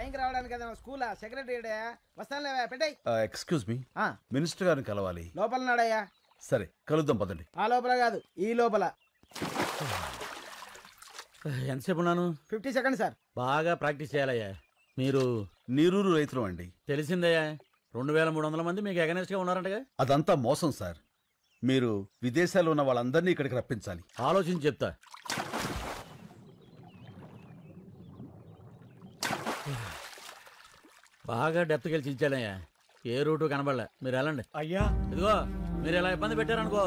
టైంకి రావడానికి ఏదైనా స్కూలా సెక్రటరీ వస్తానులేవా పెట్టాయి. ఎక్స్క్యూజ్ మీ, మినిస్టర్ గారిని కలవాలి. లోపల నాడయ్యా. సరే కలుద్దాం పదండి. ఆ లోపల కాదు ఈ లోపల. ఎంతసేపు ఉన్నాను? 50 సెకండ్స్ సార్. బాగా ప్రాక్టీస్ చేయాలయ్యా. మీరు నీరూరు రైతులు అండి. తెలిసిందయ్యా, 2300 మంది మీకు అగెనెస్ట్ గా ఉన్నారంటగా. అదంతా మోసం సార్. మీరు విదేశాల్లో ఉన్న వాళ్ళందరినీ ఇక్కడికి రప్పించాలి. ఆలోచించి చెప్తా. బాగా డెప్త్కి వెళ్ళి చించాలయ్యా. ఏ రూటు కనబడలే. మీరు వెళ్ళండి. అయ్యా ఇదిగో మీరు ఇలా ఇబ్బంది పెట్టారనుకో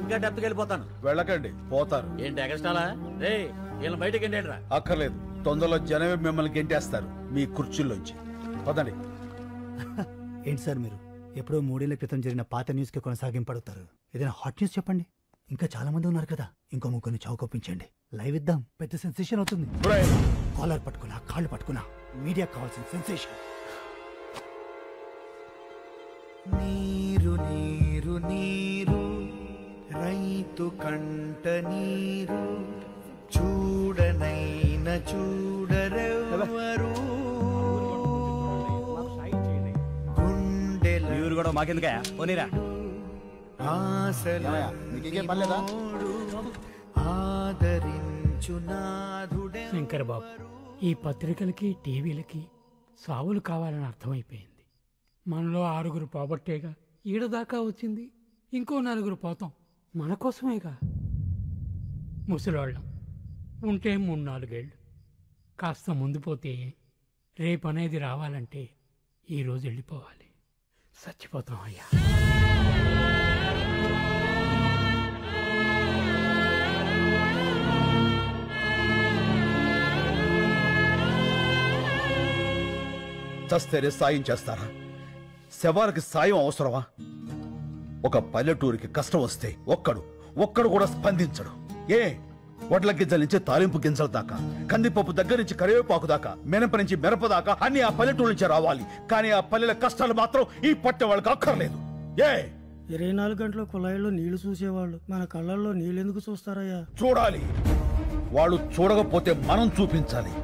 ఇంకా డెప్త్కి వెళ్ళిపోతాను. వెళ్ళకండి, పోతారు. ఏంటి ఎగస్ట్రాలా? రే వీళ్ళని బయటకి ఎండేట్రా. అక్కర్లేదు, తొందరలో జనమే మిమ్మల్ని గెంటేస్తారు మీ కుర్చీల్లోంచి. పదండి. ఏంటి సార్ మీరు ఎప్పుడో 3 ఏళ్ల క్రితం జరిగిన పాత న్యూస్ కి కొనసాగింపడుతారు? ఏదైనా హాట్ న్యూస్ చెప్పండి. ఇంకా చాలా మంది ఉన్నారు కదా, ఇంకో ముగ్గురిని చౌకొప్పించండి. లైవ్ ఇద్దాం, పెద్ద సెన్సేషన్ అవుతుంది. కాలర్ పట్టుకున్నా, కాళ్ళు పట్టుకున్నా, మీడియా కావాల్సిన సెన్సేషన్. నీరు నీరు నీరు రైతు కంట నీరు చూడనైన చూడరెవరు గుండెల కూడా మాకెందుకే పోనీరా. ఆదరించు నాథుడే. శంకర్ బాబు, ఈ పత్రికలకి టీవీలకి సావులు కావాలని అర్థమైపోయింది. మనలో 6 పోగొట్టేగా ఈడదాకా వచ్చింది. ఇంకో 4 పోతాం, మన కోసమేగా. ముసలాళ్ళం ఉంటే 3-4 ఏళ్ళు, కాస్త ముందు పోతే రేపు అనేది రావాలంటే ఈరోజు వెళ్ళిపోవాలి. చచ్చిపోతాం అయ్యా. చస్తేనే సాయం చేస్తారా? శవాలకి సాయం అవసరమా? ఒక పల్లెటూరికి కష్టం వస్తే ఒక్కడు కూడా స్పందించడు. వడ్ల గింజల నుంచి తాలింపు గింజల దాకా, కందిపప్పు దగ్గర నుంచి కరివేపాకు దాకా, మినప నుంచి మిరప దాకా అన్ని ఆ పల్లెటూరు నుంచి రావాలి. కానీ ఆ పల్లెల కష్టాలు మాత్రం ఈ పట్టె వాళ్ళకి అక్కర్లేదు. 24 గంటల కుళాయిలో నీళ్లు చూసేవాళ్ళు మన కళ్ళల్లో నీళ్ళెందుకు చూస్తారయ్యా? చూడాలి. వాళ్ళు చూడకపోతే మనం చూపించాలి.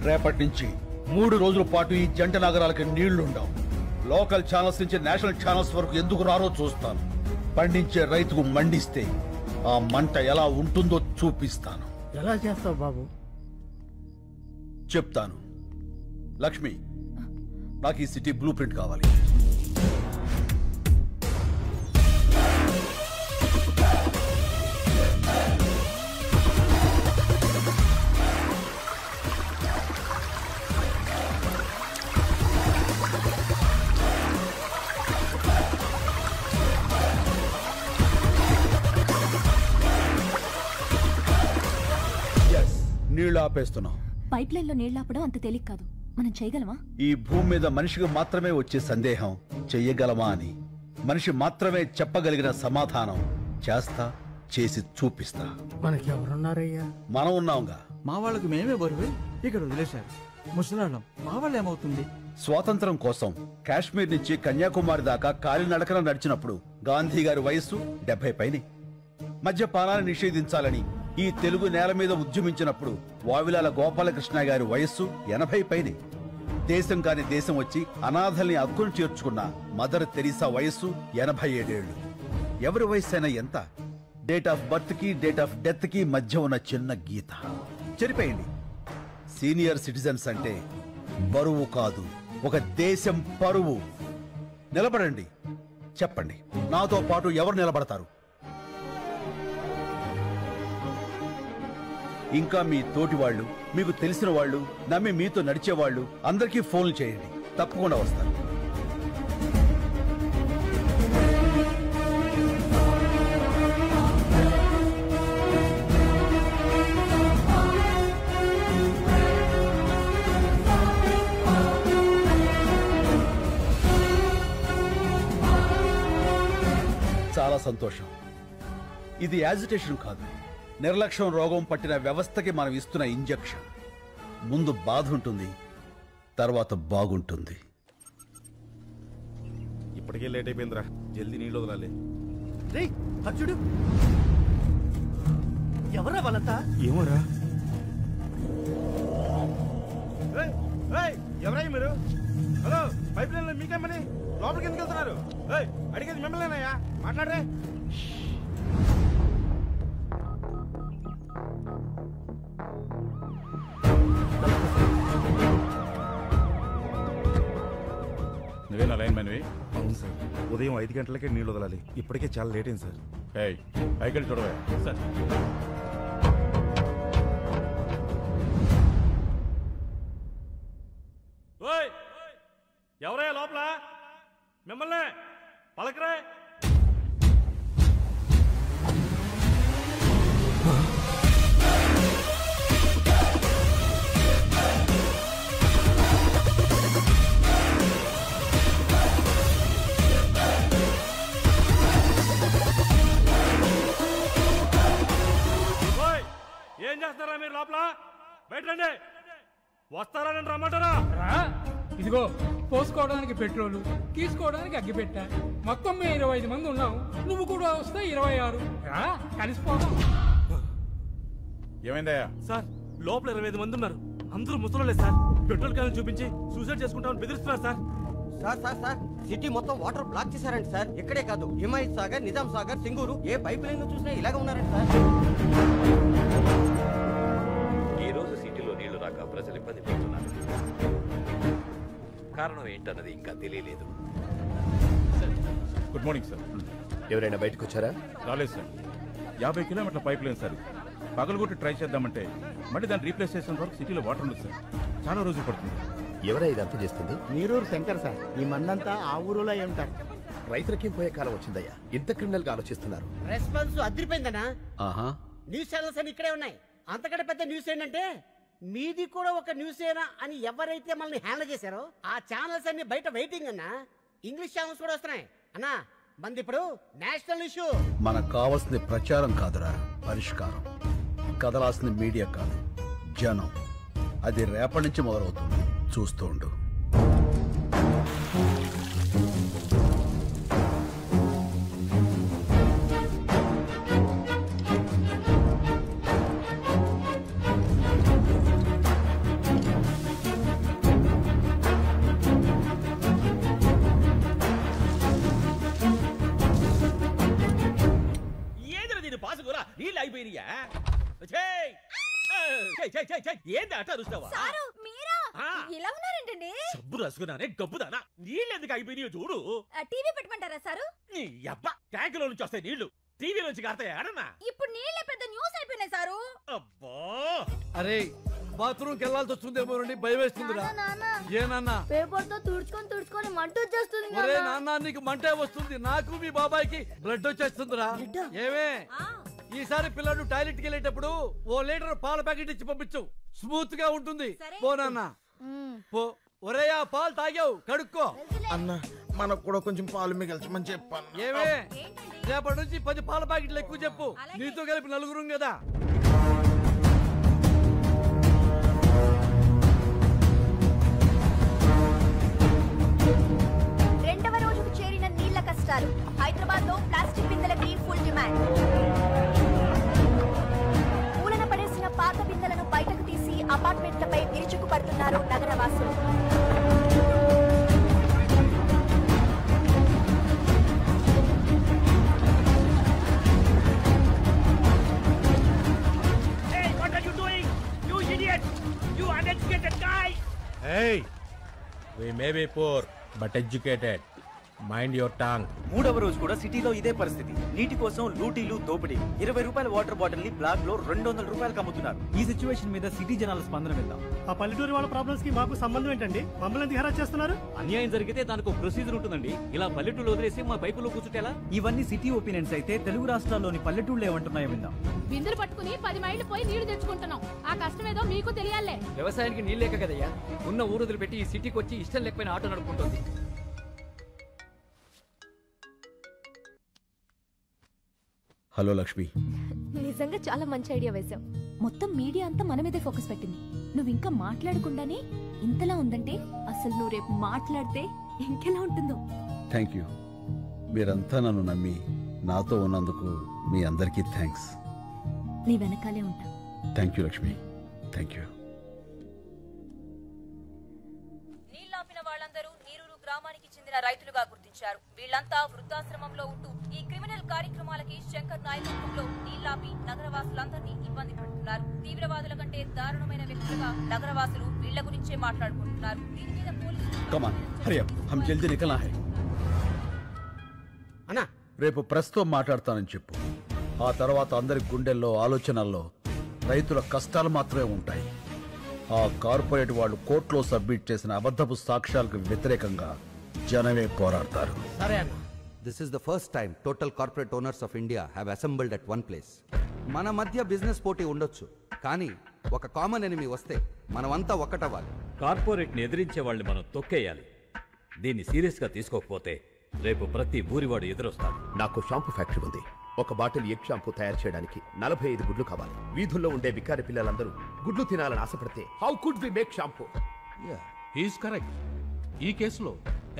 రేపటి నుంచి 3 రోజుల పాటు ఈ జంట నగరాలకి నీళ్లుండవు. లోకల్ ఛానల్స్ నుంచి నేషనల్ ఛానల్స్ వరకు ఎందుకు రారో చూస్తాను. పండించే రైతుకు మండిస్తే ఆ మంట ఎలా ఉంటుందో చూపిస్తాను. ఎలా చేస్తావు బాబు? చెప్తాను. లక్ష్మి, నాకు ఈ సిటీ బ్లూ ప్రింట్ కావాలి. నీళ్లు ఆపేస్తున్నాం. పైప్ లైన్ లో నీళ్లు ఆపడం అంత తేలిక కాదు. మనం చేయగలమా? ఈ భూమి మీద మనిషికి మాత్రమే వచ్చే సందేహం చెయ్యగలమా అని. మనిషి మాత్రమే చెప్పగలిగిన సమాధానం చేస్తా, చేసి చూపిస్తా. మనకి ఎవరున్నారయ్యా? మనం ఉన్నాంగా. మా వాళ్ళకి మేమే బరువే ఇక్కడ వదిలేశారు. ముసలాళ్ళం మా వాళ్ళు ఏమవుతుంది? స్వాతంత్రం కోసం కాశ్మీర్ నుంచి కన్యాకుమారి దాకా కాలినడకన నడిచినప్పుడు గాంధీ గారి వయస్సు 70 పైనే. మద్యపానాన్ని నిషేధించాలని ఈ తెలుగు నేల మీద ఉద్యమించినప్పుడు వావిలాల గోపాలకృష్ణ గారి వయస్సు 80 పైనే. దేశం కాని దేశం వచ్చి అనాథల్ని అక్కును చేర్చుకున్న మదర్ తెరీసా వయస్సు 87 ఏళ్లు. ఎవరి వయస్సు అయినా ఎంత? డేట్ ఆఫ్ బర్త్ కి డేట్ ఆఫ్ డెత్ కి మధ్య ఉన్న చిన్న గీత చెరిపేయండి. సీనియర్ సిటిజన్స్ అంటే బరువు కాదు, ఒక దేశం పరువు. నిలబడండి, చెప్పండి, నాతో పాటు ఎవరు నిలబడతారు? ఇంకా మీ తోటి వాళ్ళు, మీకు తెలిసిన వాళ్ళు, నమ్మి మీతో నడిచేవాళ్ళు అందరికీ ఫోన్లు చేయండి. తప్పకుండా వస్తారు. చాలా సంతోషం. ఇది యాజిటేషన్ కాదు, నిర్లక్ష్యం రోగం పట్టిన వ్యవస్థకి మనం ఇస్తున్న ఇంజెక్షన్. ముందు బాధ ఉంటుంది, తర్వాత బాగుంటుంది. ఇప్పటికే లేట్ అయిపోయిందిరా, జల్దీ నీళ్ళు వదలాలి. చూడు, ఎవరా వాళ్ళంతా? ఏమోరా. ఎవరయ్య మీరు? హలో, పైప్ లైన్ లో మీకేమని లోపలికి ఎందుకు వెళ్తున్నారు? ఏయ్, అడిగేది మిమ్మల్నేనయ్యా, మాట్లాడరే. నువ్వేనా లైన్ మ్యాన్వి? అవును సార్, ఉదయం 5 గంటలకే నీళ్ళు వదలాలి. ఇప్పటికే చాలా లేట్ అయింది సార్. పైకి వెళ్ళి చూడవే. సార్, ఎవరయ్యా లోపల? మిమ్మల్ని పలకరే. ఏం చేస్తారా మీరు లోపల? బయట రండి. వస్తారా రమ్మంటారా? ఇదిగో పోసుకోవడానికి పెట్రోలు, తీసుకోవడానికి అగ్గిపెట్ట. మొత్తం మేము 25 మంది ఉన్నాం. నువ్వు కూడా వస్తే 26. రా, కలిసిపోదాం. ఏమైందయ్యా? సార్, లోపల 25 మంది ఉన్నారు. అందరూ ముసలోళ్ళే సార్. పెట్రోల్ క్యాన్ చూపించి సూసైడ్ చేసుకుంటామని బెదిరిస్తున్నారు sir. Sir sir sir city మొత్తం వాటర్ బ్లాక్ చేశారండి సార్. ఇక్కడే కాదు, హిమాయత్ సాగర్, నిజాం సాగర్, సింగూరు ఏ పైప్ లైన్ చూసినా ఇలాగే ఉన్నారండి సార్. ఈ రోజు సిటీలో నీళ్లు రాక ప్రజలు ఇబ్బంది పడుతున్నారు. కారణం ఏంటన్నది ఇంకా తెలియలేదు. Good morning sir. ఎవరైనా బయటకు వచ్చారా? రాలేదు సార్. 50 కిలోమీటర్ల పైప్ లైన్ సార్. పగలగొట్టి ట్రై చేద్దామంటే మళ్ళీ దాన్ని రీప్లేస్ చేసిన వరకు సిటీలో వాటర్ ఉండదు సార్. చాలా రోజులు పడుతుంది. ఎవరై ఇదంతా చేస్తుంది? నీరూరు శంకర్ సార్. ఈ మందంతా ఆ ఊరులో ఉంటారు. రైతులకేం పోయే కాలం వచ్చిందయ్యా. ఇంత క్రిమినల్ గా ఆలోచిస్తున్నారు. రెస్పాన్స్ అదిరిపోయిందనా? ఆహా, న్యూస్ ఛానల్స్ అని ఇక్కడే ఉన్నాయి. అంతకంటే పెద్ద న్యూస్ ఏంటంటే మీది కూడా ఒక న్యూస్ ఏనా అని ఎవరైతే మనల్ని హ్యాండిల్ చేశారో ఆ ఛానల్స్ అన్ని బయట వెయిటింగ్ అన్నా. ఇంగ్లీష్ ఛానల్స్ కూడా వస్తున్నాయి అన్నా. మంది ఇప్పుడు నేషనల్ ఇష్యూ. మనకు కావాల్సింది ప్రచారం కాదురా, పరిష్కారం. కదలాల్సింది మీడియా కాదు, జనం. అది రేపటి నుంచి మొదలవుతుంది. చూస్తూ ఉండు. నీళ్ళు అయిపోయినాయా? ఏంది అట్ట అరుస్తావా? ఇలా ఉన్నారేంటండి? సబ్బు రసుకున్నానే గబ్బుదానా. నీళ్ళు ఎందుకు అయిపోయినాయో చూడు. టీవీ పెట్టమంటారా సారు? నీ అబ్బా, ట్యాంకులో నుంచి వస్తాయి నీళ్లు, టీవీ నుంచి కారుతాయి ఆడన్నా. ఇప్పుడు నీళ్ళే పెద్ద న్యూస్ అయిపోయినాయి సారు. అబ్బా, అరే బాత్రూమ్కి వెళ్ళాల్సి వస్తుందేమో భయం వేస్తుందిరా. ఏనన్నా పేపర్ తో తుడుచుకొని మంట వచ్చేస్తుంది. ఒరే నాన్న, నీకు మంటే వస్తుంది, నాకు మీ బాబాయ్కి బ్లడ్ వచ్చేస్తుందిరా. ఏమే ఈసారి పిల్లడు టాయిలెట్కి వెళ్ళేటప్పుడు 1 లీటర్ పాల ప్యాకెట్ ఇచ్చి పంపించు, స్మూత్ గా ఉంటుంది. పో నాన్న పో. ఒరే ఆ పాలు తాగావు, కడుక్కో. అన్న, మనకు కూడా కొంచెం పాలు మిగల్చమని చెప్పాను. ఏమే రేపటి నుంచి 10 పాల ప్యాకెట్లు ఎక్కువ చెప్పు. నీతో కలిపి 4 కదా. రెండవ రోజుకు చేరిన నీళ్ల కష్టాలు. హైదరాబాద్ లో ప్లాస్టిక్ బిందెలకి ఫుల్ డిమాండ్. మూలన పడేసిన పాత బిందెలను బయటకు తీసి అపార్ట్మెంట్లపై విరుచుకు పడుతున్నారు నగరవాసులు. Hey, we may be poor, but educated. Mind your Tang. 3వ రోజు కూడా సిటీలో ఇదే పరిస్థితి. నీటి కోసం లూటీలు, దోపిడీ. 20 రూపాయల వాటర్ బాటిల్ ని బ్లాక్ లో 200 రూపాయలకు అమ్ముతున్నారు. ఈ సిచ్యువేషన్ మీద సిటీ జనాల స్పందన విందాం. ఆ పల్లెటూరు వాళ్ళ ప్రాబ్లమ్స్ కి మాకు సంబంధం ఏంటండి? మమ్మల్ని ఎందుకు హెరాస్ చేస్తున్నారు? అన్యాయం జరిగితే దానికి ఒక ప్రొసీజర్ ఉంటుందండి. ఇలా పల్లెటూరు వదిలేసి మా పైపులో కూర్చుంటేలా? ఇవన్నీ సిటీ ఒపీనియన్స్ అయితే తెలుగు రాష్ట్రాల్లోని పల్లెటూళ్ళు ఏమంటున్నాయో విందాం. బిందులు పట్టుకుని 10 మైళ్ళు పోయి నీళ్లు తెచ్చుకుంటున్నాం. ఆ కష్టమేదో మీకు తెలియాలే. వ్యవసాయానికి నీళ్ళు లేక కదయ్యా ఉన్న ఊరుదులు పెట్టి ఈ సిటీకి వచ్చి ఇష్టం లేకపోయిన ఆటో నడుపుకుంటుంది. హలో లక్ష్మి. నిజంగా చాలా మంచి ఐడియా వేశావు. మొత్తం మీడియా అంతా మన మీదే ఫోకస్ పెట్టింది. నువ్వు ఇంకా మాట్లాడకుండానే ఇంతలా ఉందంటే అసలు నువ్వు రేపు మాట్లాడితే ఇంకెలా ఉంటుందో. Thank you. మీరంతా నన్ను నమ్మి నాతో ఉన్నందుకు మీ అందరికీ థ్యాంక్స్. నీ వెనకాలే ఉంటా. Thank you Lakshmi, thank you. నీళ్లాపిన వాళ్ళందరూ నీరూరు గ్రామానికి చెందిన రైతులుగా గుర్తించారు. వీళ్లంతా వృద్ధాశ్రమంలో ఉంటూ ఈ క్రిమినల్ కార్యక్రమాలకి శంకర్ నాయకత్వంలో నీళ్లాపి నగరవాసులందరినీ ఇబ్బంది పెడుతున్నారు. తీవ్రవాదుల కంటే దారుణమైన వ్యక్తులుగా నగరవాసులు వీళ్ల గురించే మాట్లాడుకుంటున్నారు. దీని మీద రేపు ప్రెస్తో మాట్లాడతానని చెప్పు. ఆ తర్వాత అందరి గుండెల్లో ఆలోచనల్లో రైతుల కష్టాలు మాత్రమే ఉంటాయి. ఆ కార్పొరేట్ వాళ్ళు కోర్టులో సబ్మిట్ చేసిన అబద్ధపు సాక్ష్యాలకు వ్యతిరేకంగా జనమే పోరాడతారు. సరే అన్న. This is the first time total corporate owners of India have assembled at one place. మన మధ్య బిజినెస్ పోటీ ఉండొచ్చు, కానీ ఒక కామన్ ఎనిమీ వస్తే మనమంతా ఒక్కటవ్వాలి. కార్పొరేట్ని ఎదిరించే వాళ్ళని మనం తొక్కేయాలి. దీన్ని సీరియస్గా తీసుకోకపోతే రేపు ప్రతి ఊరివాడు ఎదురొస్తాడు. నాకు షాంపూ ఫ్యాక్టరీ ఉంది. ఒక బాటిల్ ఎగ్ షాంపూ తయారు చేయడానికి 45 గుడ్లు కావాలి. వీధుల్లో ఉండే బికారి పిల్లలందరూ గుడ్లు తినాలని ఆశపడితే how could we make shampoo? He's correct. ఈ కేసులో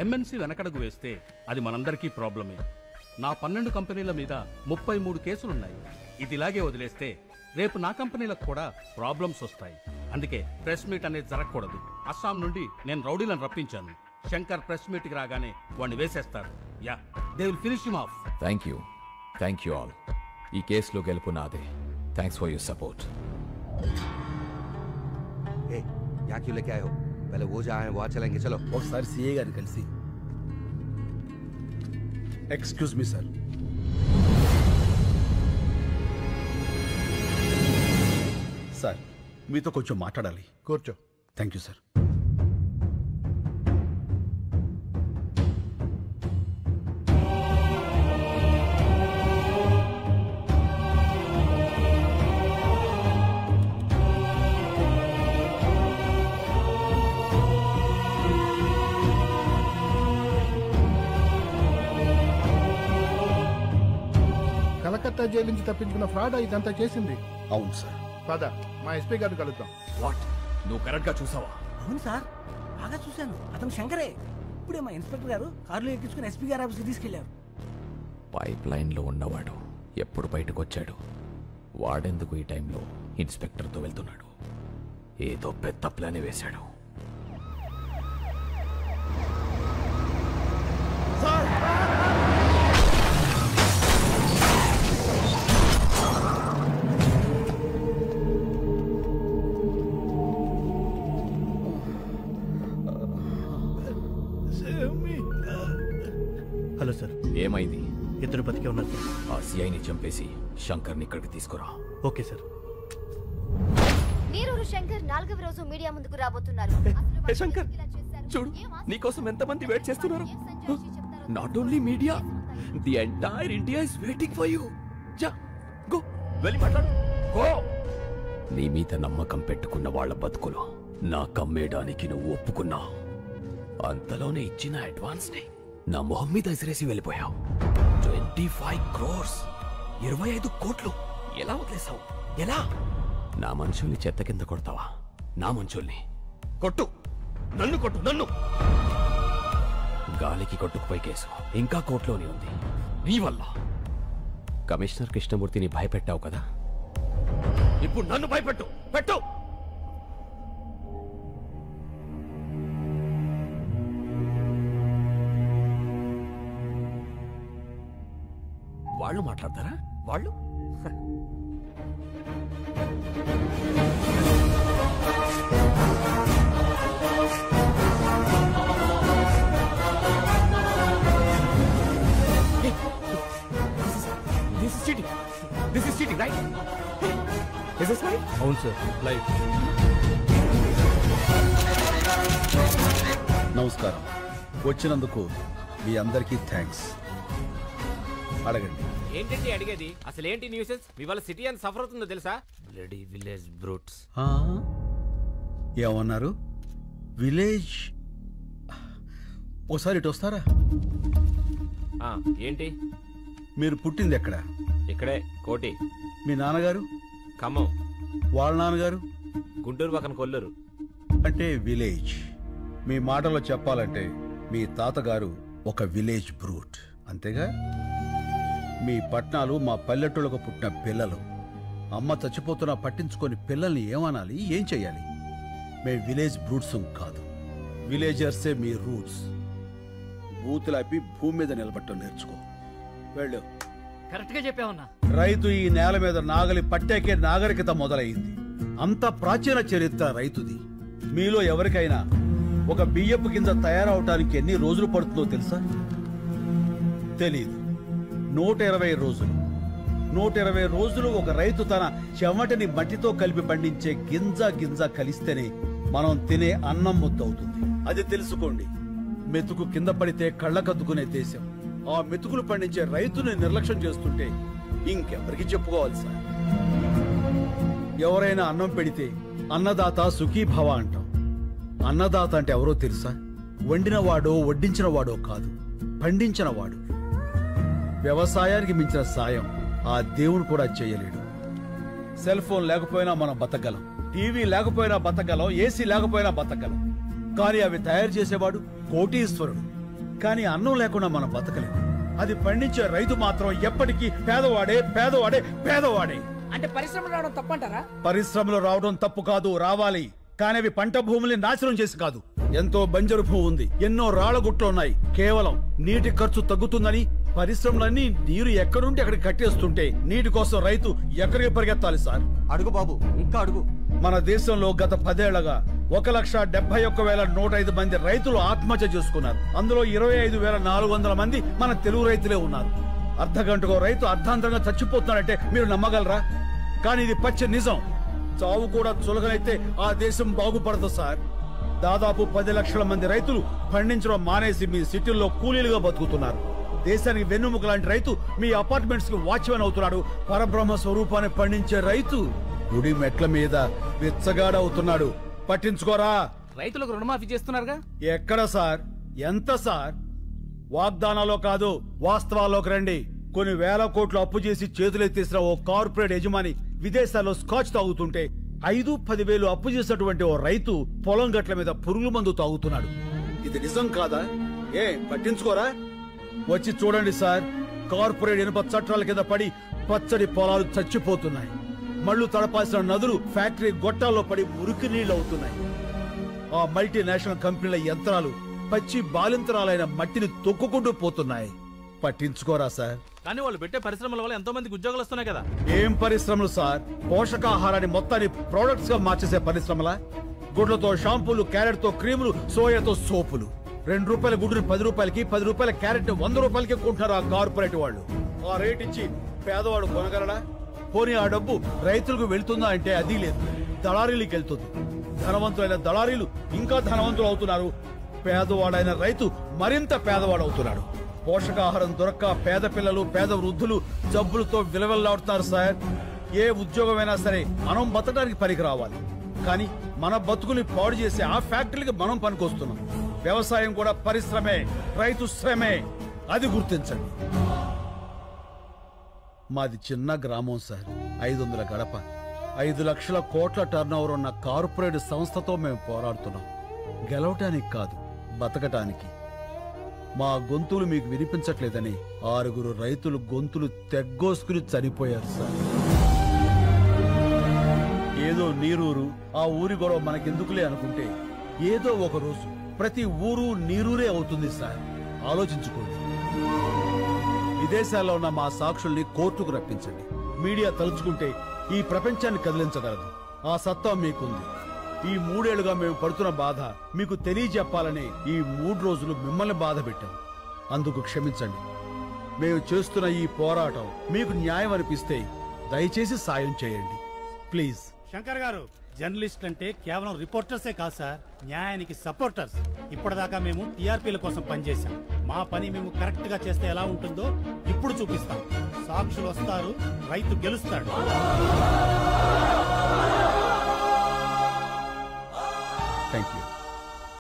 ఎంఎన్సీ వెనకడుగు వేస్తే అది మనందరికీ ప్రాబ్లమే. నా 12 కంపెనీల మీద 33 కేసులున్నాయి. ఇది ఇలాగే వదిలేస్తే రేపు నా కంపెనీలకు కూడా ప్రాబ్లమ్స్ వస్తాయి. అందుకే ప్రెస్ మీట్ అనేది జరగకూడదు. అస్సాం నుండి నేను రౌడీలను రప్పించాను. శంకర్ ప్రెస్ మీట్కి రాగానే వాడిని వేసేస్తారు. Yeah, they will finish him off. Thank you all. ఈ కేసులో గెలుపు నాదే. Thanks for your support. ఏ యా క్యూ లేకే ఆయో? పहले वो जाए वो चलेंगे. चलो ఒకసారి సిఏ గారిని కలిసి. Excuse me sir. సార్ మీతో కొంచెం మాట్లాడాలి. కూర్చో. Thank you sir. Calcutta jail నుంచి తప్పించుకున్న ఫ్రాడ్ ఇదంతా చేసింది. అవును సార్. పద మా ఎస్పీ గారిని కలుద్దాం. వాట్? నువ్వు కరెక్ట్ గా చూసావా? అవును సార్, బాగా చూశాను. అతను శంకరే. ఇప్పుడే మా ఇన్స్పెక్టర్ గారు కారులో ఎక్కించుకుని ఎస్పీ గారి ఆఫీస్కి తీసుకెళ్లారు. పైప్ లైన్ లో ఉన్నవాడు ఎప్పుడు బయటకు వచ్చాడు? వాడెందుకు ఈ టైంలో ఇన్స్పెక్టర్తో వెళ్తున్నాడు? ఏదో పెద్ద ప్లాన్ వేశాడు. Hello sir. ఏమైంది? ఇద్దరు బతికే ఉన్నారు సార్. ఆ సిఐని చంపేసి శంకర్ని ఇక్కడికి తీసుకురా. Okay sir. నీరూరు శంకర్ 4వ రోజు మీడియా ముందుకు రాబోతున్నారు. శంకర్ చూడు, నీకోసం ఎంతమంది వెయిట్ చేస్తున్నారు. Not only media, the entire India is waiting for you. జా గో, వెళ్ళి మాట్లాడు. గో. నీ మీద నమ్మకం పెట్టుకున్న వాళ్ళ బతుకులు నా కమ్మేయడానికి నువ్వు ఒప్పుకున్నావు. అంతలోనే ఇచ్చిన అడ్వాన్స్ ని నా మొహం మీద ఎసిరేసి వెళ్ళిపోయావు. 25 crores, 25 కోట్లు ఎలా వదిలేసావు? ఎలా? నా మనుషుల్ని చెత్త కింద కొడతావా? నా మనుషుల్ని కొట్టు, నన్ను కొట్టు, నన్ను. గాలికి కొట్టుకుపోయి కేసు ఇంకా కోర్టులోనే ఉంది. నీ వల్ల కమిషనర్ కృష్ణమూర్తిని భయపెట్టావు కదా, ఇప్పుడు నన్ను భయపెట్టు. పెట్టు. వాళ్ళు మాట్లాడతారా? వాళ్ళు This is cheating, right? Is this right? అవును సార్. లైవ్. నమస్కారం. వచ్చినందుకు మీ అందరికీ థ్యాంక్స్. అడగండి. ఏంటండి అడిగేది? అసలు ఏంటి న్యూసెన్స్? మీ వాళ్ళ సిటీ అని సఫర్ అవుతుందో తెలుసా? Bloody village brutes. ఏమన్నారు? విలేజ్? ఓసారి ఇటు వస్తారా? ఏంటి? మీరు పుట్టింది ఎక్కడ? ఇక్కడే, కోటి. మీ నాన్నగారు? ఖమ్మం. వాళ్ళ నాన్నగారు? గుంటూరు పక్కన కొల్లూరు. అంటే విలేజ్. మీ మాటలో చెప్పాలంటే మీ తాతగారు ఒక విలేజ్ బ్రూట్, అంతేగా? మీ పట్నాలు మా పల్లెటూళ్ళకు పుట్టిన పిల్లలు. అమ్మ చచ్చిపోతున్నా పట్టించుకొని పిల్లల్ని ఏమనాలి, ఏం చెయ్యాలి? మేము విలేజ్ బ్రూట్స్ కాదు, విలేజర్సే మీ రూట్స్. బూతులాపి భూమి మీద నిలబట్టం నేర్చుకో. వెళ్ళు. కరెక్ట్ గా చెప్పావన్నా. రైతు ఈ నేల మీద నాగలి పట్టాకే నాగరికత మొదలైంది. అంత ప్రాచీన చరిత్ర రైతుది. మీలో ఎవరికైనా ఒక బియ్యపు కింద తయారవటానికి ఎన్ని రోజులు పడుతుందో తెలుసా? తెలీదు. 120 రోజులు. 120 రోజులు ఒక రైతు తన చెమటని మట్టితో కలిపి పండించే గింజ కలిస్తేనే మనం తినే అన్నం ముద్దవుతుంది. అది తెలుసుకోండి. మెతుకు కింద పడితే కళ్ళకద్దుకునే దేశం. ఆ మెతుకులు పండించే రైతుని నిర్లక్ష్యం చేస్తుంటే ఇంకెవరికి చెప్పుకోవాలి సార్? ఎవరైనా అన్నం పెడితే అన్నదాత సుఖీభవ అంటాం. అన్నదాత అంటే ఎవరో తెలుసా? వండినవాడో వడ్డించిన వాడో కాదు, పండించినవాడు. వ్యవసాయానికి మించిన సాయం ఆ దేవుడు కూడా చేయలేడు. సెల్ ఫోన్ లేకపోయినా మనం బతకగలం, టీవీ లేకపోయినా బతకగలం, ఏసీ లేకపోయినా బతకగలం. కానీ అవి తయారు చేసేవాడు కోటీశ్వరుడు. కానీ అన్నం లేకుండా మనం బతకలేం. అది పండించే రైతు మాత్రం ఎప్పటికీ పేదవాడే. అంటే పరిశ్రమలు రావడం తప్పంటారా? పరిశ్రమలు రావడం తప్పు కాదు, రావాలి. కానీ అవి పంట భూముల్ని నాశనం చేసి కాదు. ఎంతో బంజరు భూమి ఉంది, ఎన్నో రాళ్లగుట్లు ఉన్నాయి. కేవలం నీటి ఖర్చు తగ్గుతుందని పరిశ్రమలన్నీ నీరు ఎక్కడుంటే అక్కడికి కట్టేస్తుంటే నీటి కోసం రైతు ఎక్కడికి పరిగెత్తాలి సార్? అడుగు బాబు, ఇంకా అడుగు. మన దేశంలో గత 10 ఏళ్లగా 1,71,105 మంది రైతులు ఆత్మహత్య చేసుకున్నారు. అందులో 25,400 మంది మన తెలుగు రైతులే ఉన్నారు. అర్ధగంటకో రైతు అర్ధాంతరంగా చచ్చిపోతున్నాడంటే మీరు నమ్మగలరా? కానీ ఇది పచ్చి నిజం. చావు కూడా చులకనైతే ఆ దేశం బాగుపడదు సార్. దాదాపు 10 లక్షల మంది రైతులు పండించడం మానేసి మీ సిటీల్లో కూలీలుగా బతుకుతున్నారు. దేశానికి వెన్నుముక లాంటి రైతు మీ అపార్ట్మెంట్స్ కి వాచ్మెన్ అవుతున్నాడు. పరబ్రహ్మ స్వరూపాన్ని పండించే రైతు గుడి మెట్ల మీద విచ్చగాడవుతున్నాడు. పట్టించుకోరా? రైతులకు రుణమాఫీ చేస్తున్నారుగా. ఎక్కడ సార్? ఎంత సార్? వాగ్దానాలో కాదు, వాస్తవాల్లోకి రండి. కొన్ని వేల కోట్లు అప్పు చేసి చేతులెత్తేసిన ఓ కార్పొరేట్ యజమాని విదేశాల్లో స్కాచ్ తాగుతుంటే 5-10 వేలు అప్పు చేసినటువంటి ఓ రైతు పొలం గట్ల మీద పురుగుల మందు తాగుతున్నాడు. ఇది నిజం కాదా? పట్టించుకోరా? వచ్చి చూడండి సార్. కార్పొరేట్ ఇనుప చట్టాల కింద పడి పచ్చడి పొలాలు చచ్చిపోతున్నాయి. మళ్లు తడపాల్సిన నదులు ఫ్యాక్టరీ గొట్టాల్లో పడి మురికి నీళ్లు అవుతున్నాయి. ఆ మల్టీనేషనల్ కంపెనీల యంత్రాలు పచ్చి బాలింతరాలైన మట్టిని తొక్కుకుంటూ పోతున్నాయి. పట్టించుకోరా సార్? కానీ వాళ్ళు పెట్టే పరిశ్రమల వల్ల ఎంతో మందికి ఉద్యోగాలు వస్తున్నాయి కదా. ఏం పరిశ్రమలు సార్? పోషకాహారాన్ని మొత్తాన్ని ప్రొడక్ట్స్ గా మార్చేసే పరిశ్రమల? గుడ్లతో షాంపూలు, క్యారెట్ తో క్రీములు, సోయాతో సోపులు. 2 రూపాయల గుడ్డుని 10 రూపాయలకి, 10 రూపాయల క్యారెట్ 100 రూపాయలకి కొంటున్నారు ఆ కార్పొరేట్ వాళ్ళు. ఆ రేట్ ఇచ్చి పేదవాడు కొనగలడా? పోనీ ఆ డబ్బు రైతులకు వెళ్తుందా అంటే అది లేదు, దళారీలకు వెళ్తుంది. ధనవంతులైన దళారీలు ఇంకా ధనవంతులు అవుతున్నారు. పేదవాడైన రైతు మరింత పేదవాడవుతున్నాడు. పోషకాహారం దొరక్క పేద పిల్లలు, పేద వృద్ధులు జబ్బులతో విలవెల్లాడుతున్నారు సార్. ఏ ఉద్యోగమైనా సరే మనం బతకడానికి పనికి రావాలి. కానీ మన బతుకుని పాడు చేసే ఆ ఫ్యాక్టరీకి మనం పనికొస్తున్నాం. వ్యవసాయం కూడా పరిశ్రమే, రైతు శ్రమే. అది గుర్తించండి. మాది చిన్న గ్రామం సార్. 500 గడప, 5 లక్షల కోట్ల టర్నోవర్ ఉన్న కార్పొరేట్ సంస్థతో మేము పోరాడుతున్నాం. గెలవటానికి కాదు, బతకటానికి. మా గొంతులు మీకు వినిపించట్లేదని 6 రైతులు గొంతులు తెగ్గోసుకుని చనిపోయారు సార్. ఏదో నీరూరు, ఆ ఊరి గొడవ మనకెందుకులే అనుకుంటే ఏదో ఒక రోజు ప్రతి ఊరు నీరూరే అవుతుంది సార్. ఆలోచించుకోండి. విదేశాల్లో ఉన్న మా సాక్షుల్ని కోర్టుకు రప్పించండి. మీడియా తలుచుకుంటే ఈ ప్రపంచాన్ని కదిలించగలదు. ఆ సత్తా మీకుంది. ఈ 3 ఏళ్లుగా మేము పడుతున్న బాధ మీకు తెలియజెప్పాలని ఈ 3 రోజులు మిమ్మల్ని బాధ పెట్టాం. అందుకు క్షమించండి. మేము చేస్తున్న ఈ పోరాటం మీకు న్యాయం అనిపిస్తే దయచేసి సాయం చేయండి ప్లీజ్. శంకర్ గారు, జర్నలిస్ట్ అంటే కేవలం రిపోర్టర్సే కాదు సార్, న్యాయానికి సపోర్టర్స్. ఇప్పటిదాకా మేము టీఆర్పీల కోసం పనిచేశాం. మా పని మేము కరెక్ట్ గా చేస్తే ఎలా ఉంటుందో ఇప్పుడు చూపిస్తాం. సాక్షులు వస్తారు, రైతు గెలుస్తాడు. Thank you.